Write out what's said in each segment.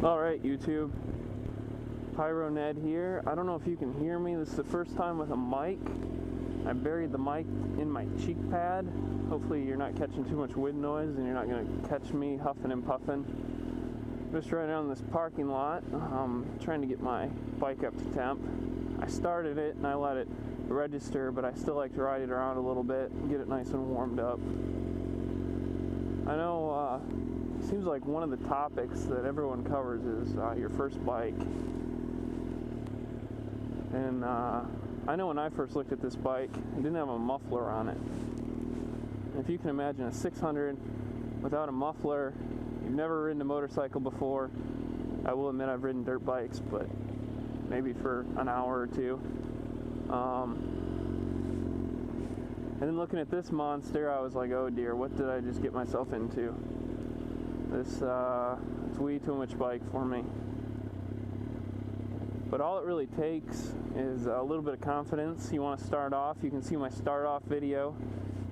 Alright, YouTube. Pyro Ned here. I don't know if you can hear me. This is the first time with a mic. I buried the mic in my cheek pad. Hopefully you're not catching too much wind noise and you're not going to catch me huffing and puffing. Just right down this parking lot, trying to get my bike up to temp. I started it and I let it register, but I still like to ride it around a little bit and get it nice and warmed up. I know it seems like one of the topics that everyone covers is your first bike. And I know when I first looked at this bike, it didn't have a muffler on it. And if you can imagine a 600 without a muffler, you've never ridden a motorcycle before. I will admit I've ridden dirt bikes, but maybe for an hour or two. And then looking at this monster, I was like, oh dear, what did I just get myself into? It's way too much bike for me. But all it really takes is a little bit of confidence. You want to start off, you can see my start off video.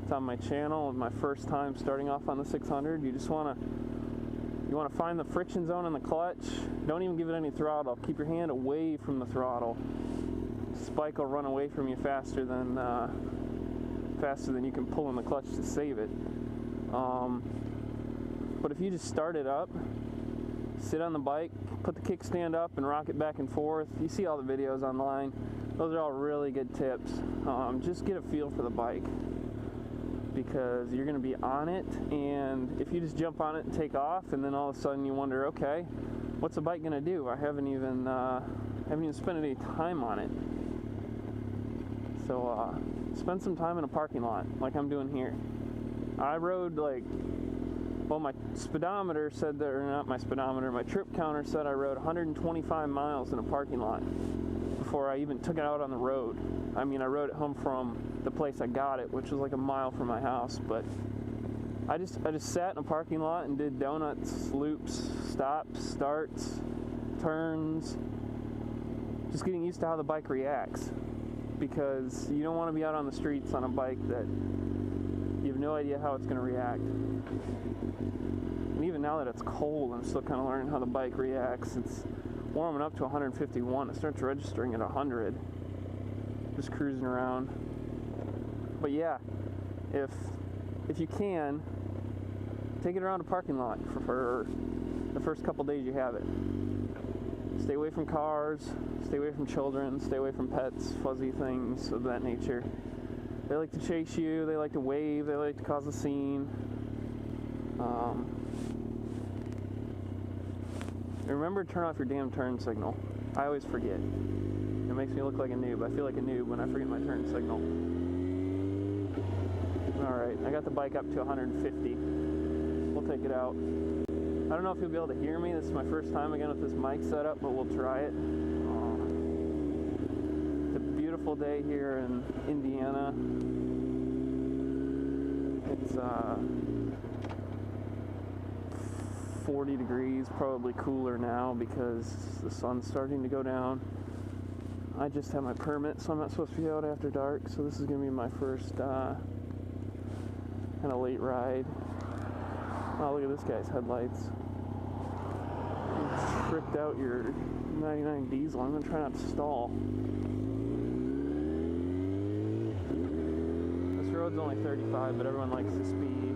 It's on my channel of my first time starting off on the 600. You just want to find the friction zone in the clutch. Don't even give it any throttle. Keep your hand away from the throttle. This bike will run away from you faster than you can pull in the clutch to save it. But if you just start it up, sit on the bike, put the kickstand up and rock it back and forth. You see all the videos online. Those are all really good tips. Just get a feel for the bike, because you're going to be on it, and if you just jump on it and take off and then all of a sudden you wonder, okay, what's the bike going to do? I haven't even spent any time on it. So spend some time in a parking lot like I'm doing here. I rode my speedometer said that, or not my speedometer, my trip counter said I rode 125 miles in a parking lot before I even took it out on the road. I mean, I rode it home from the place I got it, which was like a mile from my house, but I just sat in a parking lot and did donuts, loops, stops, starts, turns, just getting used to how the bike reacts, because you don't want to be out on the streets on a bike that you have no idea how it's going to react. And even now that it's cold, I'm still kind of learning how the bike reacts. It's warming up to 151. It starts registering at 100. Just cruising around. But yeah, if you can, take it around a parking lot for the first couple days you have it. Stay away from cars, stay away from children, stay away from pets, fuzzy things of that nature. They like to chase you, they like to wave, they like to cause a scene. Remember to turn off your damn turn signal. I always forget. It makes me look like a noob. I feel like a noob when I forget my turn signal. Alright, I got the bike up to 150. We'll take it out. I don't know if you'll be able to hear me. This is my first time again with this mic setup, but we'll try it. It's a beautiful day here in Indiana. It's 40 degrees, probably cooler now because the sun's starting to go down. I just have my permit, so I'm not supposed to be out after dark, so this is going to be my first kind of late ride. Oh, look at this guy's headlights. You tricked out your 99 diesel. I'm going to try not to stall. This road's only 35, but everyone likes to speed.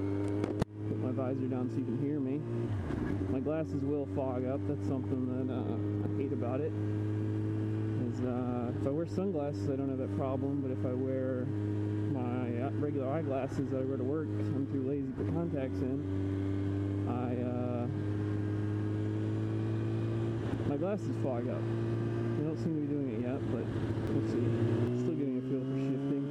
Put my visor down so you can hear me. My glasses will fog up. That's something that I hate about it. Is if I wear sunglasses, I don't have that problem, but if I wear my regular eyeglasses that I wear to work because I'm too lazy to put contacts in, my glasses fog up. They don't seem to be doing it yet, but we'll see. Still getting a feel for shifting.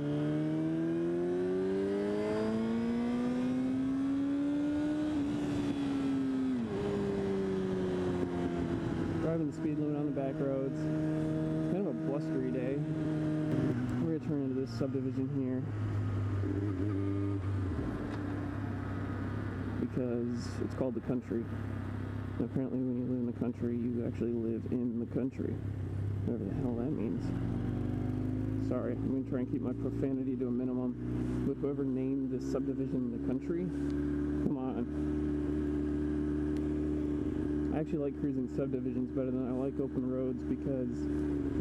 Driving the speed limit on the back roads. It's kind of a blustery day. We're going to turn into this subdivision here because it's called the country. And apparently when you live in the country, you actually live in the country. Whatever the hell that means. Sorry, I'm going to try and keep my profanity to a minimum. With whoever named this subdivision the country, come on. I I actually like cruising subdivisions better than I like open roads because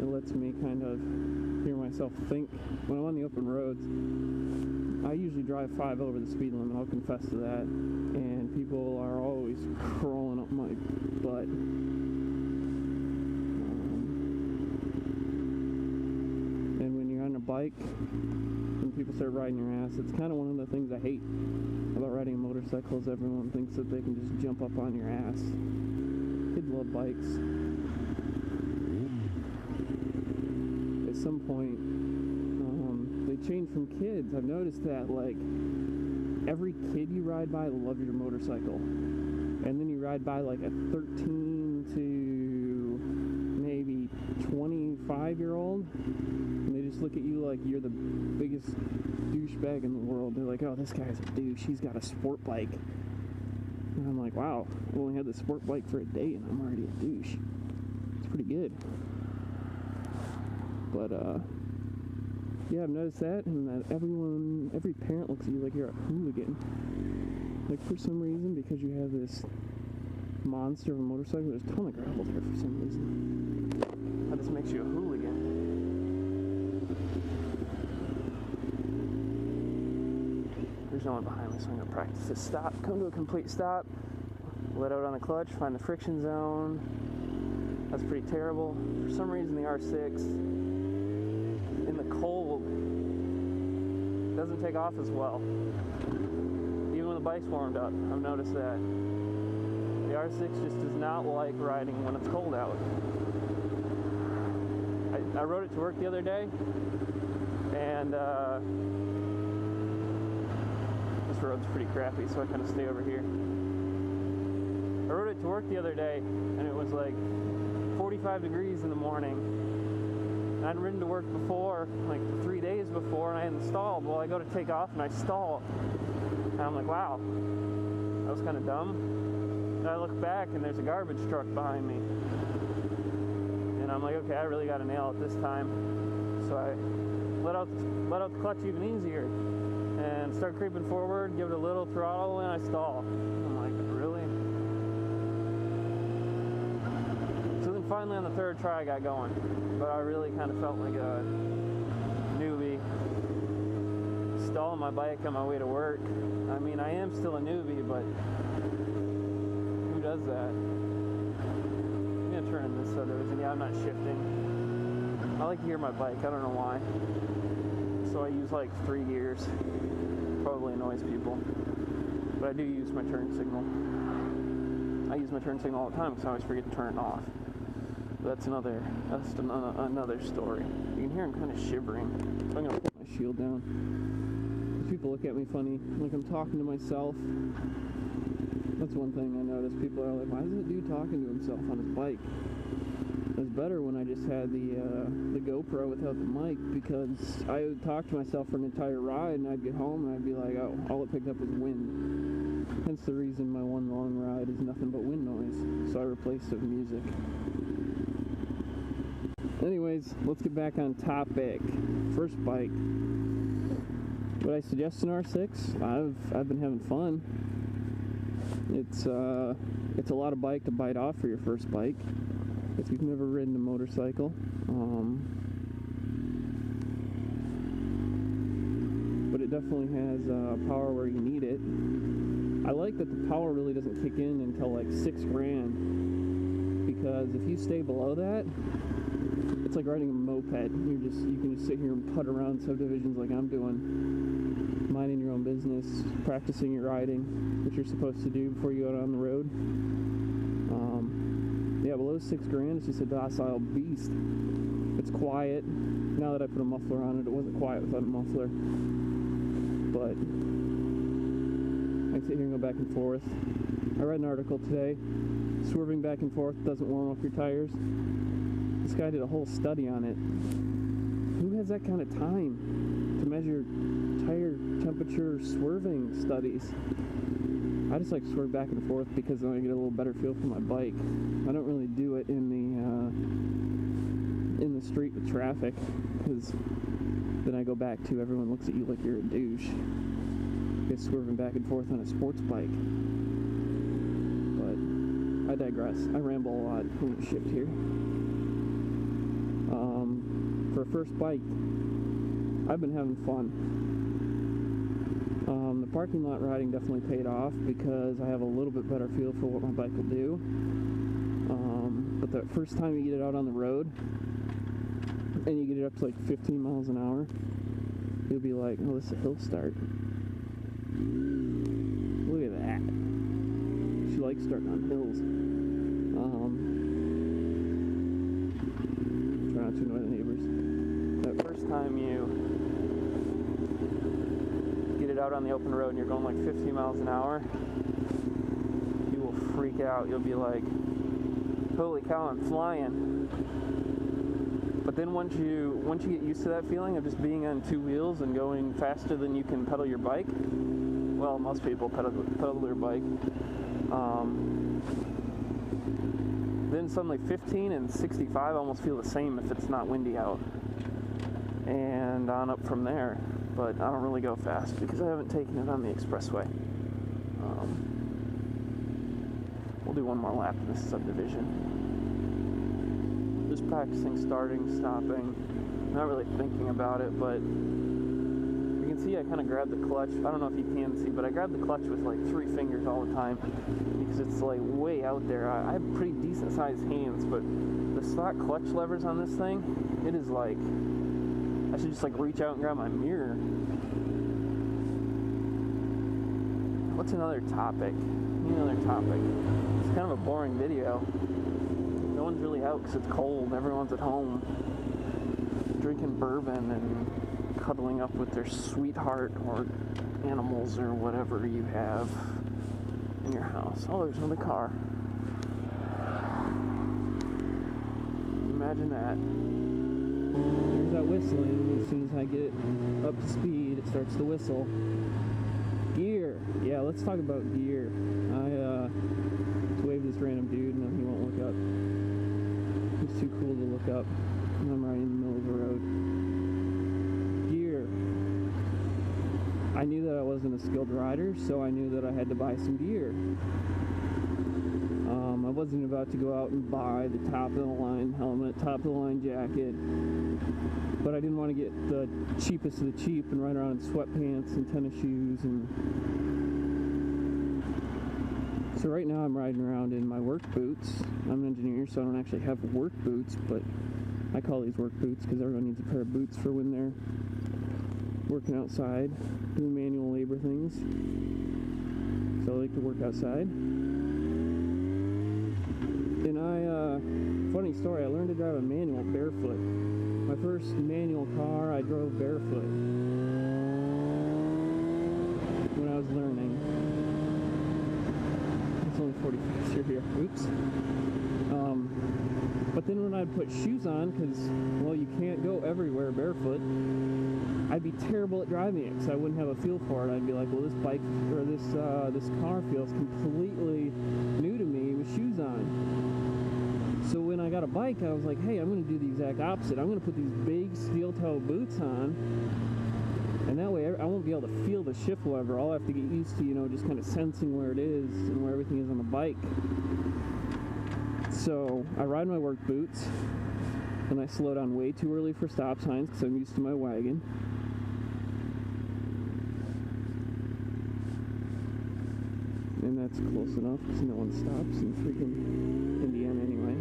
it lets me kind of hear myself think. When I'm on the open roads, I usually drive 5 over the speed limit, I'll confess to that, and people are always crawling up my butt. And when you're on a bike, when people start riding your ass, it's kind of one of the things I hate about riding a motorcycle is everyone thinks that they can just jump up on your ass. Kids love bikes. At some point, they change from kids. I've noticed that, like, every kid you ride by loves your motorcycle. And then you ride by, like, a 13 to maybe 25-year-old, and they just look at you like you're the biggest douchebag in the world. They're like, oh, this guy's a douche. He's got a sport bike. And I'm like, wow, I've only had the sport bike for a day, and I'm already a douche. It's pretty good. But, yeah, I've noticed that, and that every parent looks at you like you're a hooligan. Like, for some reason, because you have this monster of a motorcycle, there's a ton of gravel there for some reason. That just makes you a hooligan. There's no one behind me, so I'm going to practice this stop. Come to a complete stop, let out on the clutch, find the friction zone. That's pretty terrible. For some reason, the R6 in the cold doesn't take off as well. Even when the bike's warmed up, I've noticed that. The R6 just does not like riding when it's cold out. I rode it to work the other day, and this road's pretty crappy, so I kind of stay over here. I rode it to work the other day, and it was like 45 degrees in the morning. I'd ridden to work before, like 3 days before, and I hadn't stalled. Well, I go to take off and I stall. And I'm like, wow, that was kind of dumb. And I look back and there's a garbage truck behind me. And I'm like, okay, I really got to nail it this time. So I let out the clutch even easier and start creeping forward, give it a little throttle, and I stall. I'm like, really? So then finally on the third try I got going. But I really kind of felt like a newbie stalling my bike on my way to work. I mean, I am still a newbie, but who does that? I'm going to turn in this subdivision. Yeah, I'm not shifting. I like to hear my bike. I don't know why. So I use like 3 gears. Probably annoys people. But I do use my turn signal. I use my turn signal all the time because I always forget to turn it off. That's another story. You can hear I'm kind of shivering. So I'm going to put my shield down. People look at me funny, like I'm talking to myself. That's one thing I noticed. People are like, why is that dude talking to himself on his bike? It was better when I just had the GoPro without the mic, because I would talk to myself for an entire ride, and I'd get home and I'd be like, oh, all it picked up was wind. Hence the reason my one long ride is nothing but wind noise. So I replaced it with music. Anyways, let's get back on topic. First bike. Would I suggest an R6? I've been having fun. It's a lot of bike to bite off for your first bike if you've never ridden a motorcycle. But it definitely has power where you need it. I like that the power really doesn't kick in until like $6,000, because if you stay below that, it's like riding a moped. You can just sit here and putt around subdivisions like I'm doing, minding your own business, practicing your riding, which you're supposed to do before you go out on the road. Yeah, below $6,000, it's just a docile beast. It's quiet. Now that I put a muffler on it, it wasn't quiet without a muffler. But I can sit here and go back and forth. I read an article today. Swerving back and forth doesn't warm up your tires. This guy did a whole study on it. Who has that kind of time to measure tire temperature swerving studies? I just like to swerve back and forth because then I get a little better feel for my bike. I don't really do it in the street with traffic, because then I go back to everyone looks at you like you're a douche. Just swerving back and forth on a sports bike. But I digress. I ramble a lot. I'm gonna shift here. For a first bike, I've been having fun. The parking lot riding definitely paid off because I have a little bit better feel for what my bike will do. But the first time you get it out on the road and you get it up to like 15 miles an hour, you'll be like, oh, this is a hill start. Look at that. She likes starting on hills. Try not to annoy the neighbors. That first time you get it out on the open road and you're going like 50 miles an hour, you will freak out. You'll be like, holy cow, I'm flying. But then once you get used to that feeling of just being on two wheels and going faster than you can pedal your bike, well, most people pedal their bike, then suddenly 15 and 65 almost feel the same if it's not windy out, and on up from there. But I don't really go fast because I haven't taken it on the expressway. We'll do one more lap in this subdivision. Just practicing starting, stopping, not really thinking about it, but you can see I kind of grab the clutch. I don't know if you can see, but I grab the clutch with like 3 fingers all the time because it's like way out there. I have pretty decent sized hands, but the stock clutch levers on this thing, it is like, I should just like reach out and grab my mirror. What's another topic? Another topic. It's kind of a boring video. No one's really out because it's cold. Everyone's at home drinking bourbon and cuddling up with their sweetheart or animals or whatever you have in your house. Oh, there's another car. Imagine that. There's that whistling. As soon as I get it up to speed, it starts to whistle. Gear. Yeah, let's talk about gear. I just waved this random dude and he won't look up. He's too cool to look up. And I'm right in the middle of the road. Gear. I knew that I wasn't a skilled rider, so I knew that I had to buy some gear. I wasn't about to go out and buy the top of the line helmet, top of the line jacket, but I didn't want to get the cheapest of the cheap and ride around in sweatpants and tennis shoes. And so right now I'm riding around in my work boots. I'm an engineer, so I don't actually have work boots, but I call these work boots because everyone needs a pair of boots for when they're working outside, doing manual labor things. So I like to work outside. And funny story, I learned to drive a manual barefoot. My first manual car, I drove barefoot when I was learning. It's only 45 here. Oops. But then when I'd put shoes on, because, well, you can't go everywhere barefoot, I'd be terrible at driving it because I wouldn't have a feel for it. I'd be like, well, this bike, or this car feels completely new to me with shoes on. So when I got a bike, I was like, hey, I'm going to do the exact opposite. I'm going to put these big steel-toe boots on, and that way I won't be able to feel the shift lever. I'll have to get used to, just kind of sensing where it is and where everything is on the bike. So I ride my work boots, and I slow down way too early for stop signs because I'm used to my wagon. And that's close enough because no one stops in freaking Indiana anyway.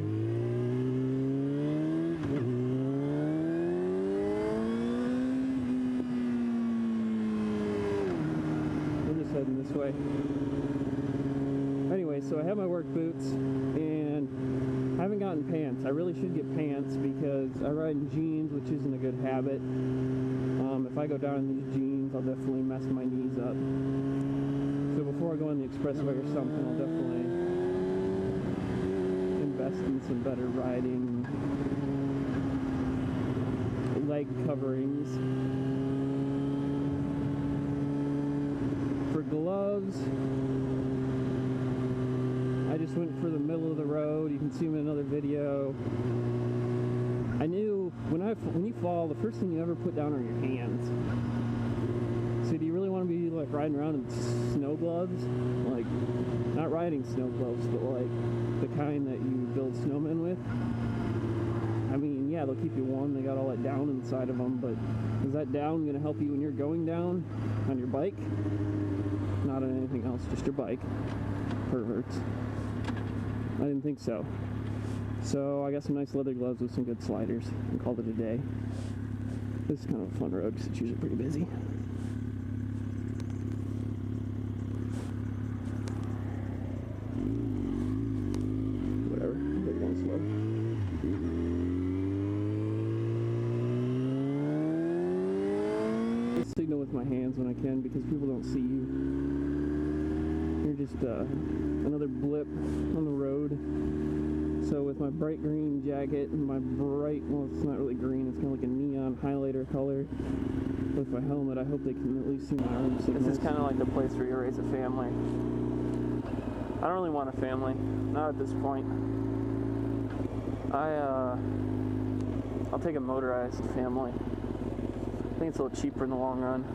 We're just heading this way. Anyway, so I have my work boots and I haven't gotten pants. I really should get pants because I ride in jeans, which isn't a good habit. If I go down in these jeans, I'll definitely mess my knees up. So before I go on the expressway or something, I'll definitely invest in some better riding leg coverings. For gloves, I just went for the middle of the road. You can see them in another video. I knew when you fall, the first thing you ever put down are your hands. So do you really want to be like riding around in snow gloves? Like, not riding snow globes, but like the kind that you build snowmen with. I mean, yeah, they'll keep you warm. They got all that down inside of them, but is that down going to help you when you're going down on your bike? Not on anything else, just your bike. Perverts. I didn't think so. So I got some nice leather gloves with some good sliders and called it a day. This is kind of a fun road because it's usually pretty busy. Whatever, they're going slow. I signal with my hands when I can because people don't see you. You're just another blip on the road. So with my bright green jacket and my bright, well, it's not really green, it's kind of like a neon highlighter color. With my helmet, I hope they can at least see my arm signals. This is kind of like the place where you raise a family. I don't really want a family, not at this point. I'll take a motorized family. I think it's a little cheaper in the long run.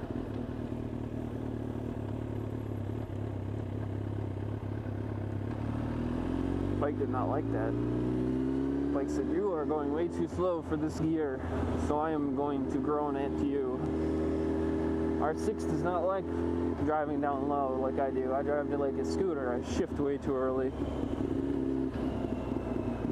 Bike did not like that. Bike said, "You are going way too slow for this gear, so I am going to groan at you." R6 does not like driving down low like I do. I drive it like a scooter. I shift way too early.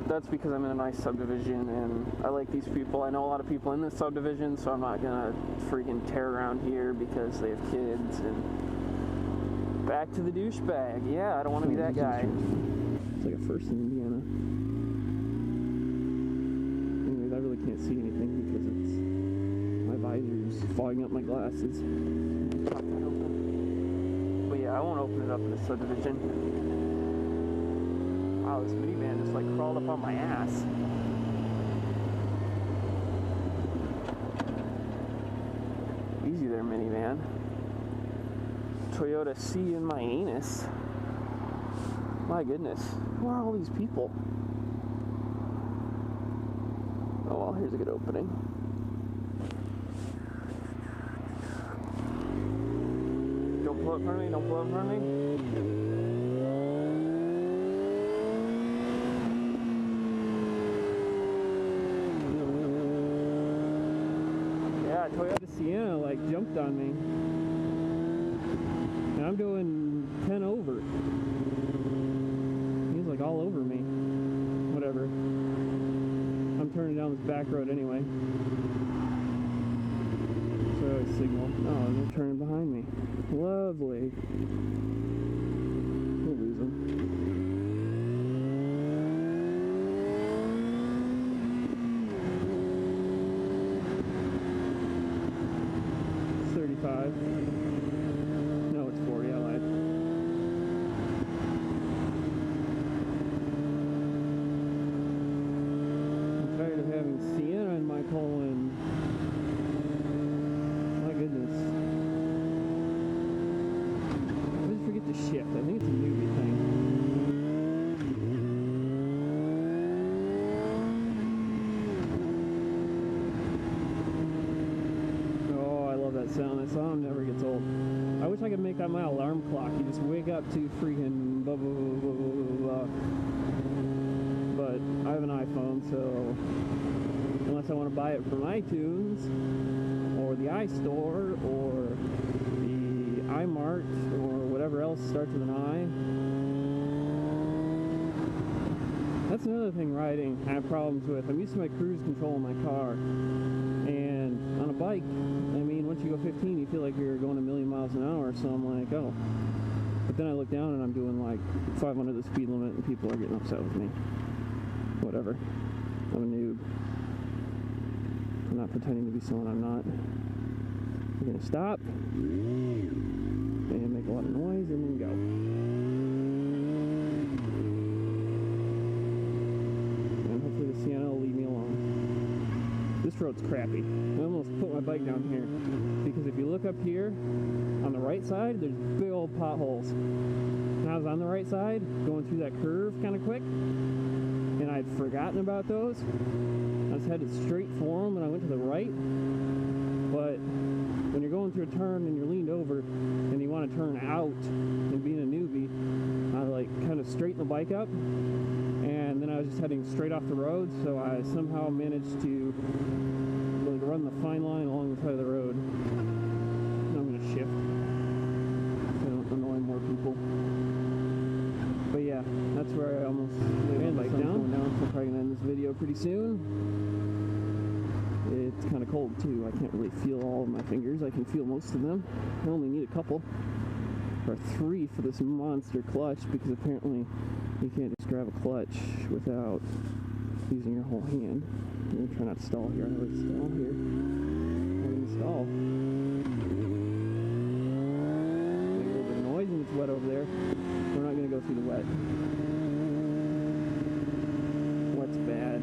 That's because I'm in a nice subdivision and I like these people. I know a lot of people in this subdivision, so I'm not gonna freaking tear around here because they have kids. And back to the douchebag. Yeah, I don't want to be that guy. It's like a first in Indiana. Anyways, I really can't see anything because it's my visor's fogging up my glasses. Pop that open. But yeah, I won't open it up in the subdivision. Wow, this minivan just like crawled up on my ass. Easy there, minivan. Toyota C in my anus. My goodness, who are all these people? Oh well, here's a good opening. Don't pull up in front of me, don't pull up in front of me. Yeah, Toyota Sienna like jumped on me. And I'm doing 10 over. Like all over me. Whatever. I'm turning down this back road anyway. So I signal. Oh, they're turning behind me. Lovely. We'll lose them. 35. No, it's 40. I lied. Having Sienna in my colon. My goodness. I always forget to shift. I think it's a newbie thing. Oh, I love that sound. That sound never gets old. I wish I could make that my alarm clock. You just wake up to freaking blah, blah, blah, blah, blah, blah. But I have an iPhone, so unless I want to buy it from iTunes or the iStore or the iMart or whatever else starts with an I. That's another thing riding I have problems with. I'm used to my cruise control in my car, and on a bike, I mean, once you go 15 you feel like you're going a million miles an hour, so I'm like, oh. But then I look down and I'm doing like 5 under the speed limit and people are getting upset with me. Whatever. I'm a noob. I'm not pretending to be someone I'm not. We're gonna stop and make a lot of noise and then go. And hopefully the Sienna will leave me alone. This road's crappy. I almost put my bike down here because if you look up here on the right side, there's big old potholes. And I was on the right side going through that curve kind of quick, and I'd forgotten about those. I was headed straight for them and I went to the right, but when you're going through a turn and you're leaned over and you want to turn out, and being a newbie, I like kind of straighten the bike up, and then I was just heading straight off the road, so I somehow managed to like run the fine line along the side of the road. And I'm going to shift so I don't annoy more people. But yeah, that's where I almost laid the bike down. So I'm probably going to end this video pretty soon. It's kind of cold too. I can't really feel all of my fingers. I can feel most of them. I only need a couple or 3 for this monster clutch, because apparently you can't just grab a clutch without using your whole hand. I'm going to try not to stall here. I always stall here. I'm going to stall. Make a little bit of noise and it's wet over there. We're not going to go through the wet. Wet's bad,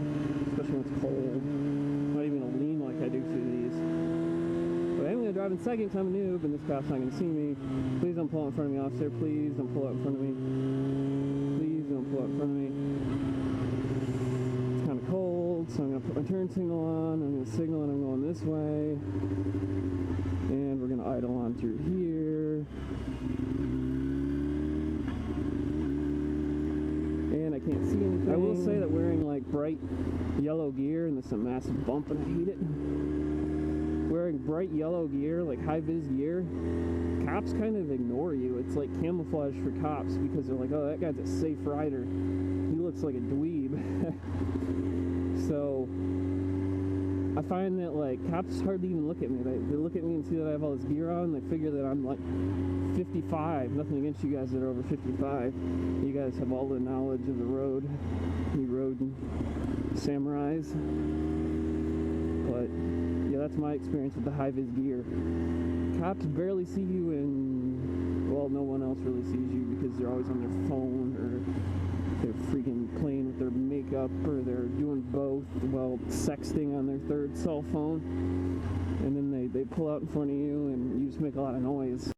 especially when it's cold. I'm not even going to lean like I do through these. But I'm going to drive in second because I'm a noob and this cop's not going to see me. Please don't pull out in front of me, officer. Please don't pull out in front of me. Please don't pull out in front of me. It's kind of cold, so I'm going to put my turn signal on. I'm going to signal and I'm going this way. And we're going to idle on through here. And I can't see anything. I will say that wearing like bright yellow gear, and this is a massive bump and I hate it. Wearing bright yellow gear, like high-vis gear, cops kind of ignore you. It's like camouflage for cops, because they're like, oh, that guy's a safe rider. He looks like a dweeb. So I find that like cops hardly even look at me. They look at me and see that I have all this gear on, and they figure that I'm like 55. Nothing against you guys that are over 55. You guys have all the knowledge of the road. You road samurais. But yeah, that's my experience with the high-vis gear. Cops barely see you, and well, no one else really sees you because they're always on their phone, or they're freaking playing with their makeup, or they're doing both while sexting on their third cell phone, and then they pull out in front of you and you just make a lot of noise.